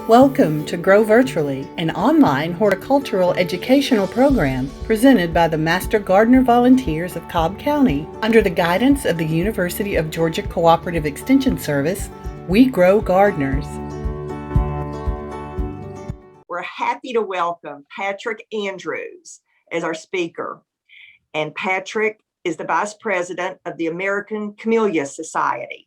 Welcome to Grow Virtually, an online horticultural educational program presented by the Master Gardener Volunteers of Cobb County. Under the guidance of the University of Georgia Cooperative Extension Service, we grow gardeners. We're happy to welcome Patrick Andrews as our speaker. And Patrick is the Vice President of the American Camellia Society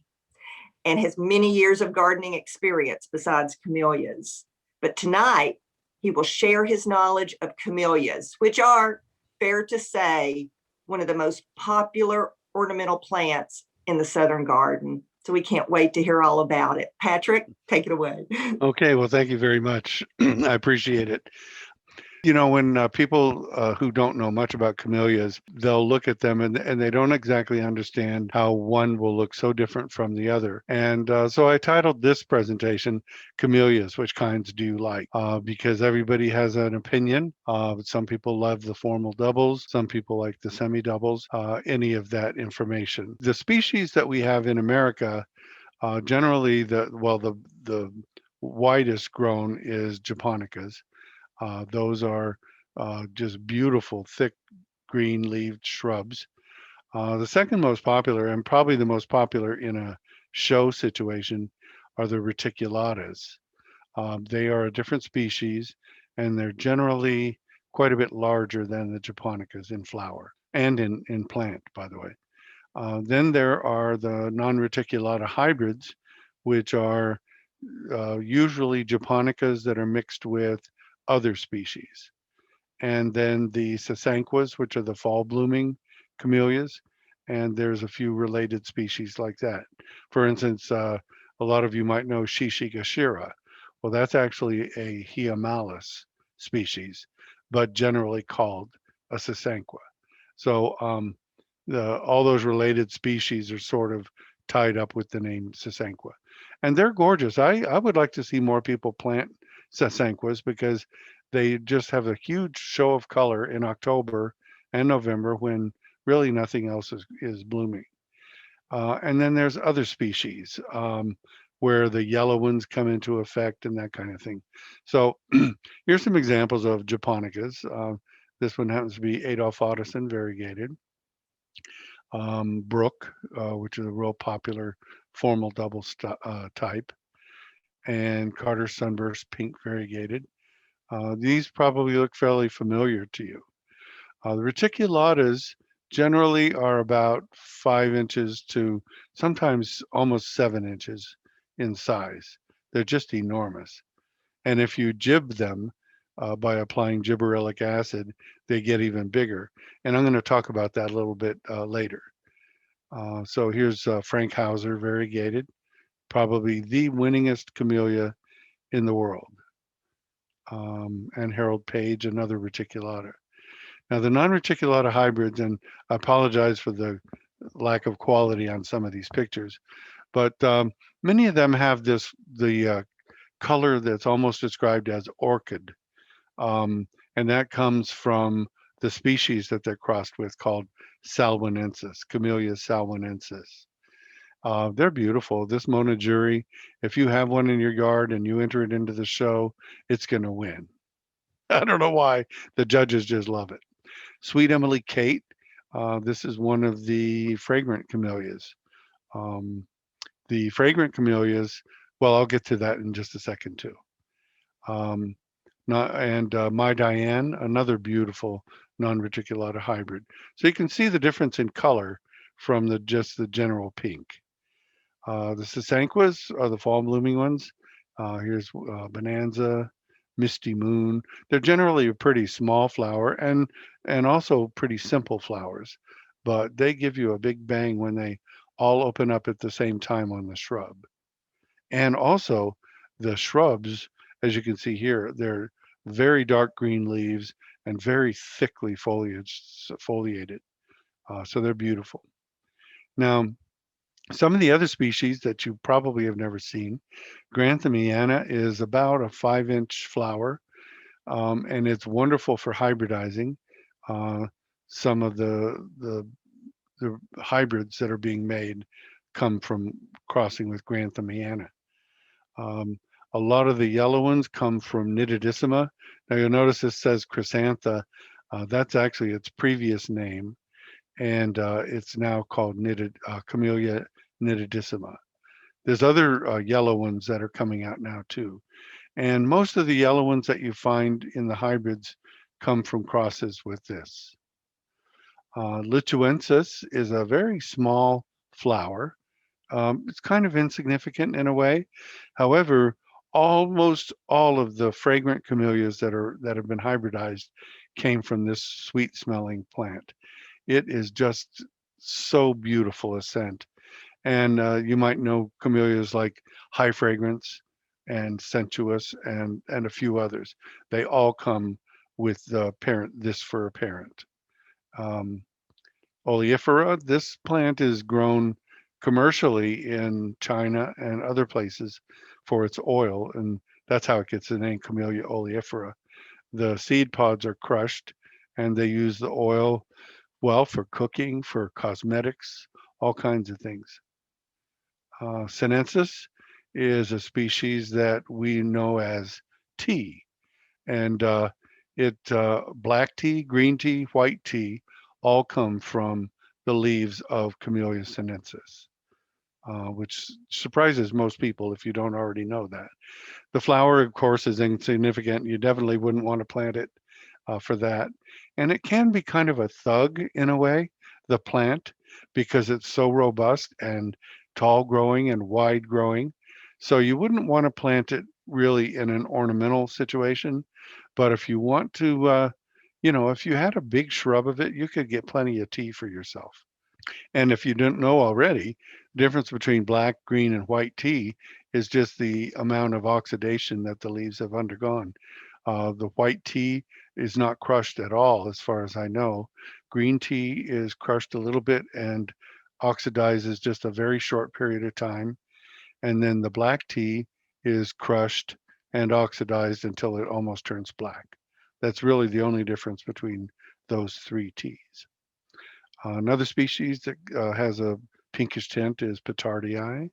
and has many years of gardening experience besides camellias. But tonight, he will share his knowledge of camellias, which are, fair to say, one of the most popular ornamental plants in the Southern garden. So we can't wait to hear all about it. Patrick, take it away. Okay, well, thank you very much. I appreciate it. You know, when people who don't know much about camellias, they'll look at them and they don't exactly understand how one will look so different from the other. And so I titled this presentation, Camellias, Which Kinds Do You Like? Because everybody has an opinion. Some people love the formal doubles. Some people like the semi-doubles, any of that information. The species that we have in America, generally the widest grown is japonicas. Those are just beautiful, thick, green-leaved shrubs. The second most popular, and probably the most popular in a show situation, are the reticulatas. They are a different species, and they're generally quite a bit larger than the japonicas in flower and in plant, by the way. Then there are the non-reticulata hybrids, which are usually japonicas that are mixed with other species. And then the sasanquas, which are the fall blooming camellias, and there's a few related species like that. For instance, a lot of you might know Shishigashira. Well, that's actually a Hiamalis species, but generally called a sasanqua. So all those related species are sort of tied up with the name sasanqua. And they're gorgeous. I would like to see more people plant sasanquas because they just have a huge show of color in October and November when really nothing else is blooming. And then there's other species where the yellow ones come into effect and that kind of thing. So here's some examples of japonicas. This one happens to be Adolph Ottoson variegated. Brook, which is a real popular formal double type, and Carter Sunburst Pink variegated. These probably look fairly familiar to you. The reticulatas generally are about 5 inches to sometimes almost 7 inches in size. They're just enormous. And if you jib them by applying gibberellic acid, they get even bigger. And I'm going to talk about that a little bit later. So here's Frank Hauser variegated, probably the winningest camellia in the world. And Harold Page, another reticulata. Now the non-reticulata hybrids, and I apologize for the lack of quality on some of these pictures, but many of them have the color that's almost described as orchid. And that comes from the species that they're crossed with called salwinensis, Camellia salwinensis. They're beautiful. This monojuri, if you have one in your yard and you enter it into the show, it's going to win. I don't know why. The judges just love it. Sweet Emily Kate. This is one of the fragrant camellias. The fragrant camellias, well, I'll get to that in just a second too. My Diane, another beautiful non-reticulata hybrid. So you can see the difference in color from just the general pink. The sasanquas are the fall blooming ones. Here's Bonanza, Misty Moon. They're generally a pretty small flower and also pretty simple flowers, but they give you a big bang when they all open up at the same time on the shrub. And also the shrubs, as you can see here, they're very dark green leaves and very thickly foliated. So they're beautiful. Now, some of the other species that you probably have never seen, Granthamiana is about a 5-inch flower, and it's wonderful for hybridizing. Some of the hybrids that are being made come from crossing with Granthamiana. A lot of the yellow ones come from nitidissima. Now you'll notice this says chrysantha. That's actually its previous name, and it's now called Camellia nitidissima. There's other yellow ones that are coming out now too. And most of the yellow ones that you find in the hybrids come from crosses with this. Lituensis is a very small flower. It's kind of insignificant in a way. However, almost all of the fragrant camellias that have been hybridized came from this sweet smelling plant. It is just so beautiful a scent. And you might know camellias like high fragrance and sensuous and a few others. They all come with the parent, this for a parent. Um, Oleifera, this plant is grown commercially in China and other places for its oil, and that's how it gets the name Camellia oleifera. The seed pods are crushed, and they use the oil, well, for cooking, for cosmetics, all kinds of things. Sinensis is a species that we know as tea, and black tea, green tea, white tea, all come from the leaves of Camellia sinensis, which surprises most people if you don't already know that. The flower, of course, is insignificant. You definitely wouldn't want to plant it for that. And it can be kind of a thug in a way, the plant, because it's so robust and tall growing and wide growing. So you wouldn't want to plant it really in an ornamental situation. But if you want to, if you had a big shrub of it, you could get plenty of tea for yourself. And if you didn't know already, the difference between black, green, and white tea is just the amount of oxidation that the leaves have undergone. The white tea is not crushed at all, as far as I know. Green tea is crushed a little bit and oxidizes just a very short period of time. And then the black tea is crushed and oxidized until it almost turns black. That's really the only difference between those three teas. Another species that has a pinkish tint is Petardii.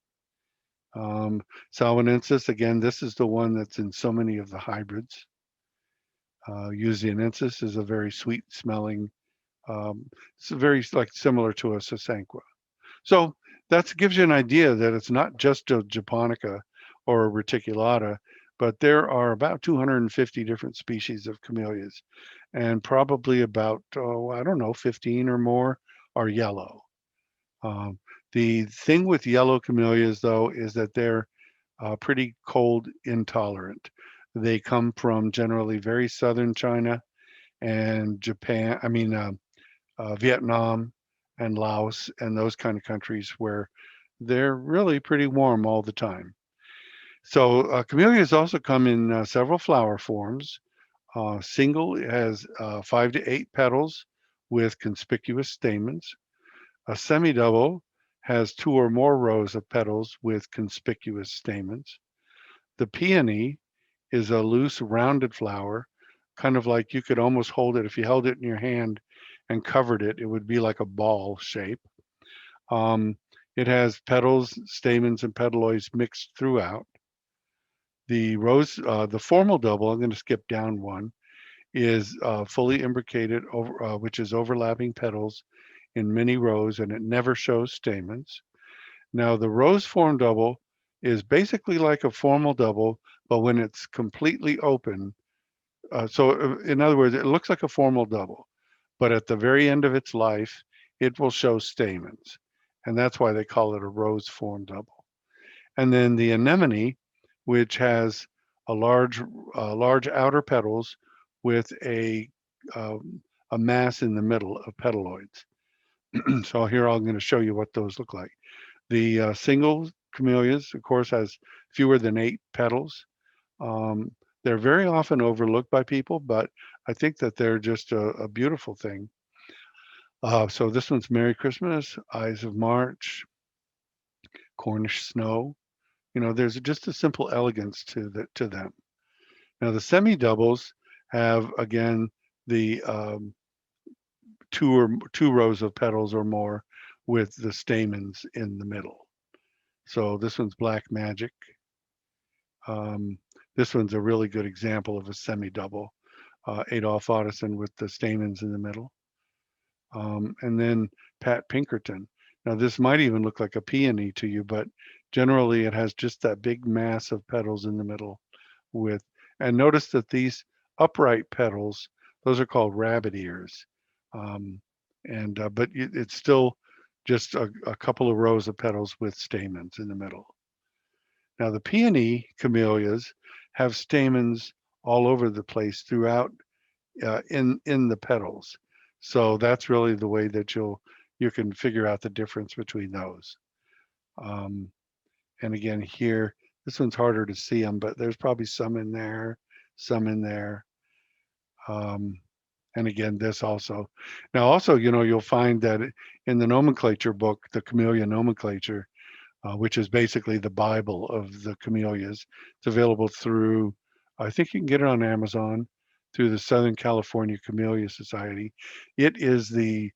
Salmonensis, again, this is the one that's in so many of the hybrids. Euxinensis is a very sweet smelling, it's very like similar to a Sasanqua. So that gives you an idea that it's not just a japonica or a reticulata, but there are about 250 different species of camellias, and probably about, I don't know, 15 or more are yellow. The thing with yellow camellias, though, is that they're pretty cold intolerant. They come from generally very southern China and Japan, Vietnam and Laos and those kind of countries where they're really pretty warm all the time. So camellias also come in several flower forms. Single has 5 to 8 petals with conspicuous stamens. A semi-double has 2 or more rows of petals with conspicuous stamens. The peony is a loose, rounded flower, kind of like you could almost hold it. If you held it in your hand and covered it, it would be like a ball shape. It has petals, stamens, and petaloids mixed throughout. The formal double, I'm going to skip down one, is fully imbricated, which is overlapping petals in many rows, and it never shows stamens. Now, the rose form double is basically like a formal double, but when it's completely open, in other words, it looks like a formal double, but at the very end of its life, it will show stamens. And that's why they call it a rose form double. And then the anemone, which has large outer petals with uh, a mass in the middle of petaloids. So here I'm going to show you what those look like. The single camellias, of course, has fewer than 8 petals. They're very often overlooked by people, but I think that they're just a beautiful thing. So this one's Merry Christmas, Eyes of March, Cornish Snow. There's just a simple elegance to them. Now the semi-doubles have, again, the two rows of petals or more with the stamens in the middle. So this one's Black Magic. This one's a really good example of a semi-double, Adolph Ottoson with the stamens in the middle. And then Pat Pinkerton. Now this might even look like a peony to you, but generally it has just that big mass of petals in the middle with, and notice that these upright petals, those are called rabbit ears. But it's still just a couple of rows of petals with stamens in the middle. Now the peony camellias have stamens all over the place throughout in the petals. So that's really the way that you can figure out the difference between those. And again here, this one's harder to see them, but there's probably some in there, some in there. And again, this also. Now also, you'll find that in the nomenclature book, the Camellia nomenclature, which is basically the Bible of the camellias, it's available through, I think you can get it on Amazon, through the Southern California Camellia Society. It is the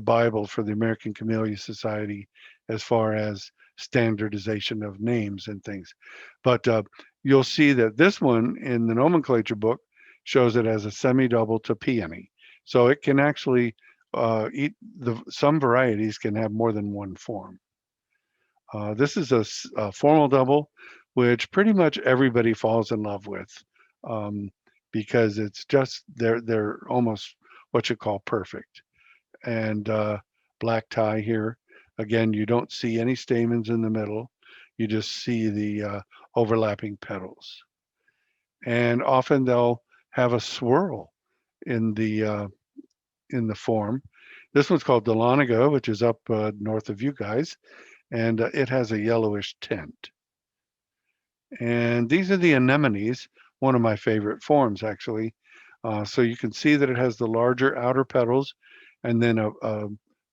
Bible for the American Camellia Society as far as standardization of names and things. But you'll see that this one in the nomenclature book shows it as a semi-double to peony. So it can actually some varieties can have more than one form. This is a formal double, which pretty much everybody falls in love with, because it's just they're almost what you call perfect. And black tie here, again, you don't see any stamens in the middle. You just see the overlapping petals. And often they'll have a swirl in the form. This one's called Dahlonega, which is up north of you guys, and it has a yellowish tint. And these are the anemones, one of my favorite forms actually. So you can see that it has the larger outer petals and then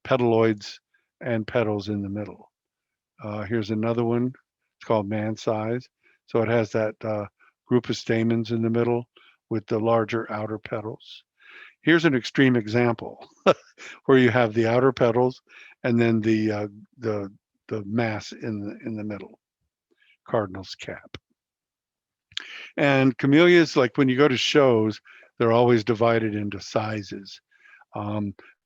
petaloids and petals in the middle. Here's another one. It's called man size. So it has that group of stamens in the middle with the larger outer petals. Here's an extreme example where you have the outer petals and then the mass in the middle, cardinal's cap. And camellias, like when you go to shows, they're always divided into sizes.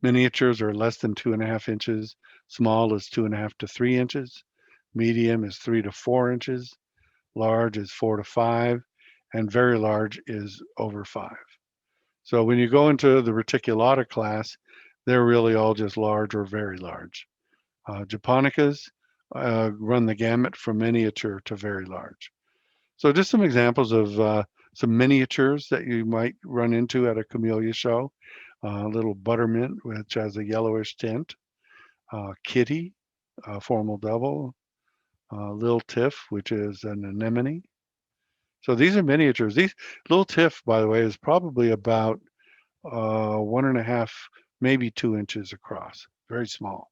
Miniatures are less than 2.5 inches. Small is 2.5 to 3 inches. Medium is 3 to 4 inches. Large is 4 to 5. And very large is over 5. So when you go into the reticulata class, they're really all just large or very large. Japonicas run the gamut from miniature to very large. So just some examples of some miniatures that you might run into at a camellia show. Little buttermint, which has a yellowish tint. Kitty, formal double. Lil Tiff, which is an anemone. So these are miniatures. These Lil Tiff, by the way, is probably about 1.5, maybe 2 inches across. Very small.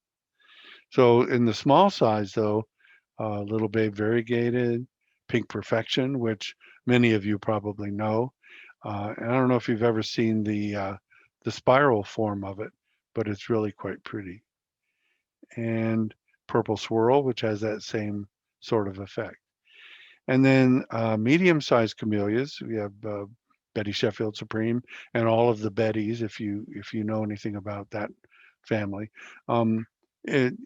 So in the small size, though, Little Babe Variegated, Pink Perfection, which many of you probably know. And I don't know if you've ever seen the spiral form of it, but it's really quite pretty. And Purple Swirl, which has that same sort of effect. And then medium-sized camellias, we have Betty Sheffield Supreme and all of the Bettys, if you know anything about that family. I'm going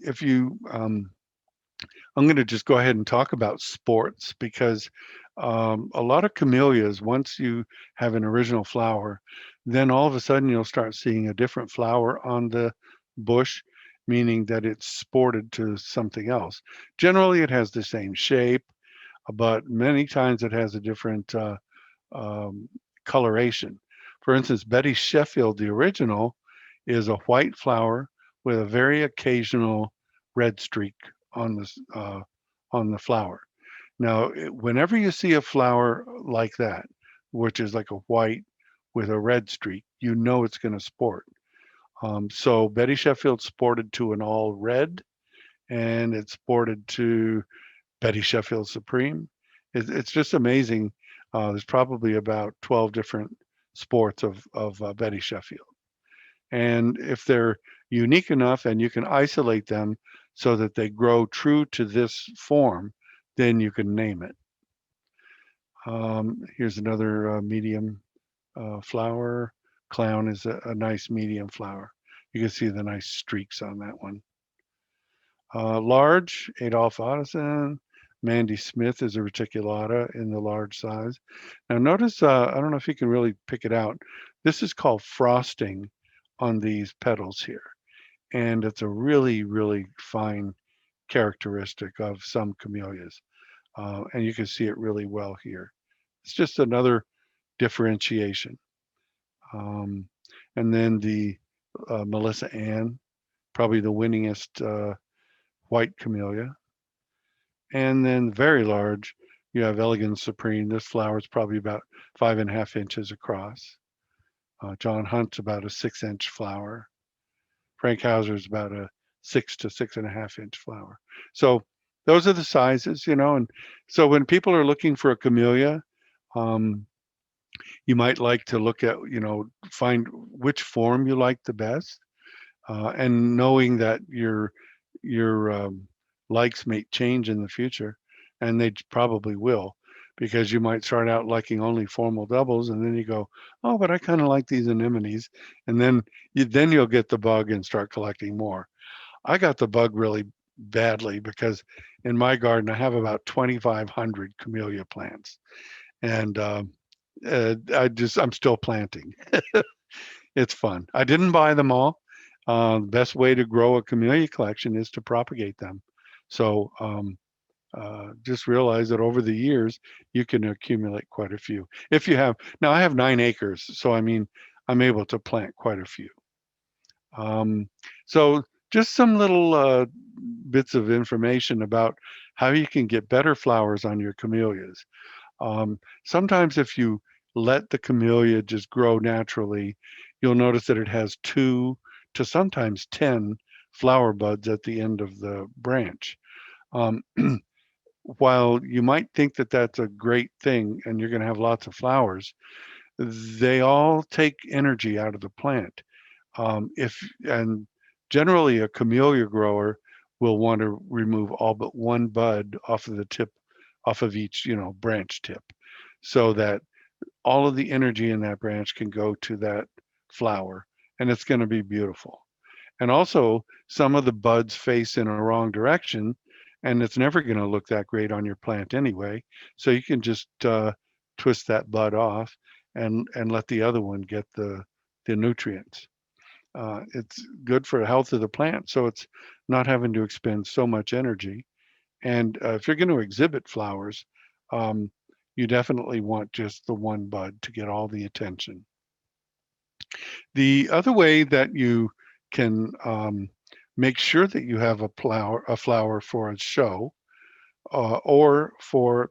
to just go ahead and talk about sports because a lot of camellias, once you have an original flower, then all of a sudden you'll start seeing a different flower on the bush, meaning that it's sported to something else. Generally, it has the same shape, but many times it has a different coloration. For instance, Betty Sheffield, the original, is a white flower with a very occasional red streak on the flower. Now, whenever you see a flower like that, which is like a white with a red streak, you know it's going to sport. So Betty Sheffield sported to an all red, and it sported to Betty Sheffield Supreme. It's just amazing. There's probably about 12 different sports of Betty Sheffield. And if they're unique enough and you can isolate them so that they grow true to this form, then you can name it. Here's another medium flower. Clown is a nice medium flower. You can see the nice streaks on that one. Large, Adolph Addison. Mandy Smith is a reticulata in the large size. Now notice, I don't know if you can really pick it out. This is called frosting on these petals here. And it's a really, really fine characteristic of some camellias. And you can see it really well here. It's just another differentiation. Um, and then the Melissa Ann, probably the winningest white camellia. And then very large, you have Elegans Supreme. This flower is probably about 5.5 inches across. John Hunt's about a 6-inch flower. Frank Hauser's about a 6 to 6.5 inch flower. So those are the sizes, and so when people are looking for a camellia, um, you might like to look at, find which form you like the best, and knowing that your likes may change in the future, and they probably will, because you might start out liking only formal doubles, and then you go, oh, but I kind of like these anemones, and then you'll get the bug and start collecting more. I got the bug really badly because in my garden I have about 2,500 camellia plants, and I'm still planting. It's fun. I didn't buy them all. The best way to grow a camellia collection is to propagate them. So just realize that over the years, you can accumulate quite a few. If you have, now I have 9 acres, so I mean, I'm able to plant quite a few. So just some little bits of information about how you can get better flowers on your camellias. Sometimes if you let the camellia just grow naturally, you'll notice that it has 2 to sometimes 10 flower buds at the end of the branch. Um, while you might think that that's a great thing and you're going to have lots of flowers, they all take energy out of the plant. If and generally a camellia grower will want to remove all but one bud off of the tip, off of each branch tip, so that all of the energy in that branch can go to that flower, and it's going to be beautiful. And also, some of the buds face in a wrong direction, and it's never going to look that great on your plant anyway. So you can just twist that bud off and let the other one get the nutrients. It's good for the health of the plant, so it's not having to expend so much energy. And if you're going to exhibit flowers, um, you definitely want just the one bud to get all the attention. The other way that you can make sure that you have a flower for a show, or for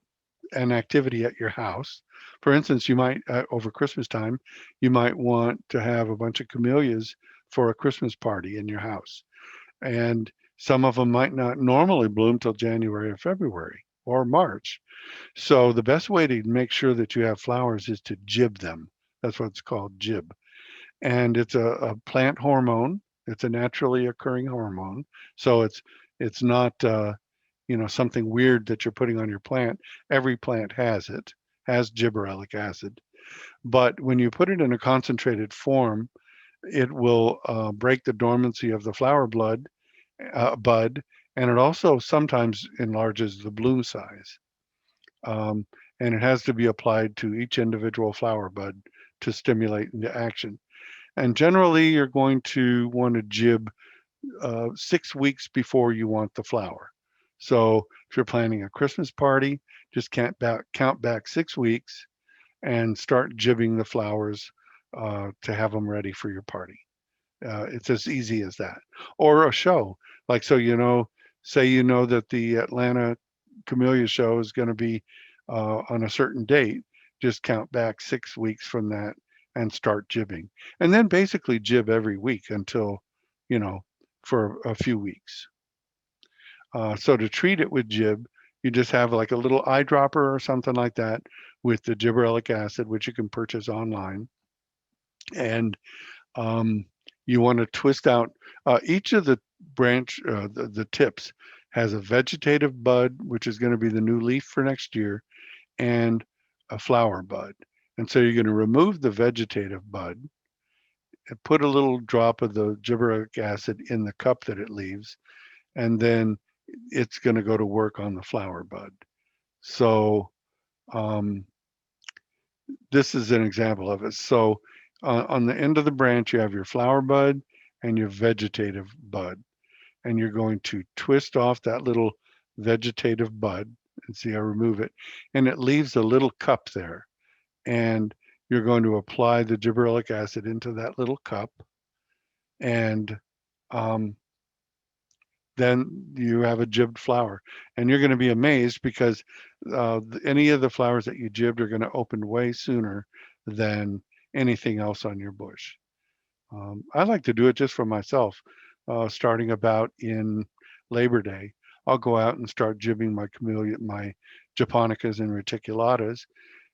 an activity at your house. For instance, you might, over Christmas time, you might want to have a bunch of camellias for a Christmas party in your house. And some of them might not normally bloom till January or February or March. So the best way to make sure that you have flowers is to jib them. That's what it's called, jib. And it's a plant hormone. It's a naturally occurring hormone. So it's not something weird that you're putting on your plant. Every plant has gibberellic acid. But when you put it in a concentrated form, it will break the dormancy of the flower bud, and it also sometimes enlarges the bloom size. Um, and it has to be applied to each individual flower bud to stimulate into action. And generally, you're going to want to jib 6 weeks before you want the flower. So if you're planning a Christmas party, just count back 6 weeks and start jibbing the flowers to have them ready for your party. It's as easy as that. Or a show, like, so say that the Atlanta Camellia show is going to be on a certain date. Just count back 6 weeks from that and start jibbing, and then basically jib every week until for a few weeks. So to treat it with jib, you just have like a little eyedropper or something like that with the gibberellic acid, which you can purchase online, and you want to twist out each of the the tips has a vegetative bud, which is going to be the new leaf for next year, and a flower bud. And so you're going to remove the vegetative bud and put a little drop of the gibberellic acid in the cup that it leaves, and then it's going to go to work on the flower bud. So um, this is an example of it. So on the end of the branch, you have your flower bud and your vegetative bud, and you're going to twist off that little vegetative bud, and see, I remove it, and it leaves a little cup there. And you're going to apply the gibberellic acid into that little cup, and um, then you have a jibbed flower. And you're going to be amazed because any of the flowers that you jibbed are going to open way sooner than anything else on your bush. I like to do it just for myself, starting about in Labor Day. I'll go out and start jibbing my japonicas and reticulatas,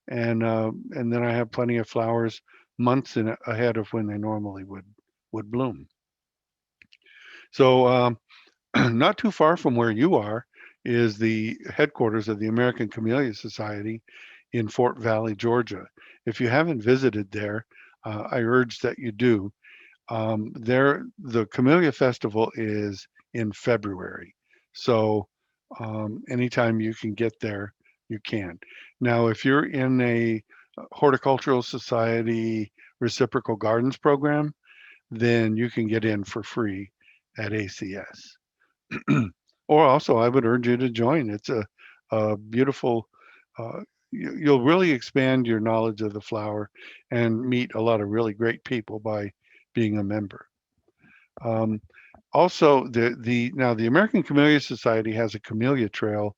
and then I have plenty of flowers months ahead of when they normally would bloom. So not too far from where you are is the headquarters of the American Camellia Society in Fort Valley, Georgia. If you haven't visited there, I urge that you do. The Camellia Festival is in February, so anytime you can get there, you can. Now, if you're in a horticultural society reciprocal gardens program, then you can get in for free at ACS. Or also, I would urge you to join. It's a beautiful, you'll really expand your knowledge of the flower and meet a lot of really great people by being a member. Also, the American Camellia Society has a camellia trail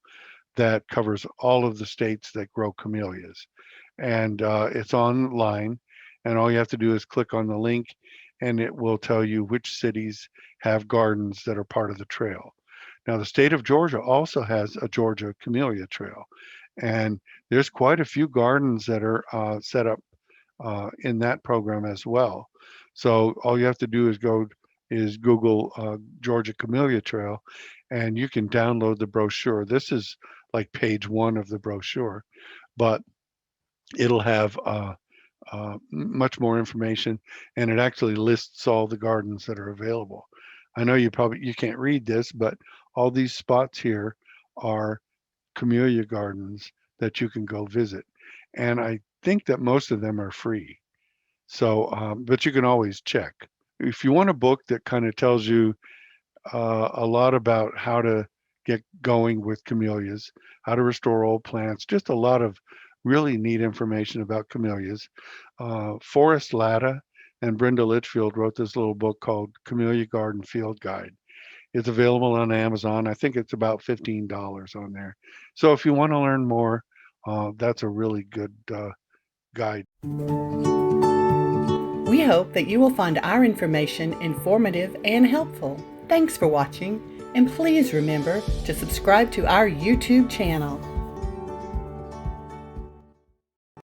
that covers all of the states that grow camellias, and it's online. And all you have to do is click on the link, and it will tell you which cities have gardens that are part of the trail. Now, the state of Georgia also has a Georgia Camellia Trail, and there's quite a few gardens that are set up in that program as well. So all you have to do is Google Georgia Camellia Trail, and you can download the brochure. This is like page 1 of the brochure, but it'll have much more information, and it actually lists all the gardens that are available. I know you can't read this, but all these spots here are camellia gardens that you can go visit. And I think that most of them are free. So, but you can always check. If you want a book that kind of tells you a lot about how to get going with camellias, how to restore old plants, just a lot of really neat information about camellias. Forrest Latta and Brenda Litchfield wrote this little book called Camellia Garden Field Guide. It's available on Amazon. I think it's about $15 on there. So if you want to learn more, that's a really good guide. We hope that you will find our information informative and helpful. Thanks for watching, and please remember to subscribe to our YouTube channel.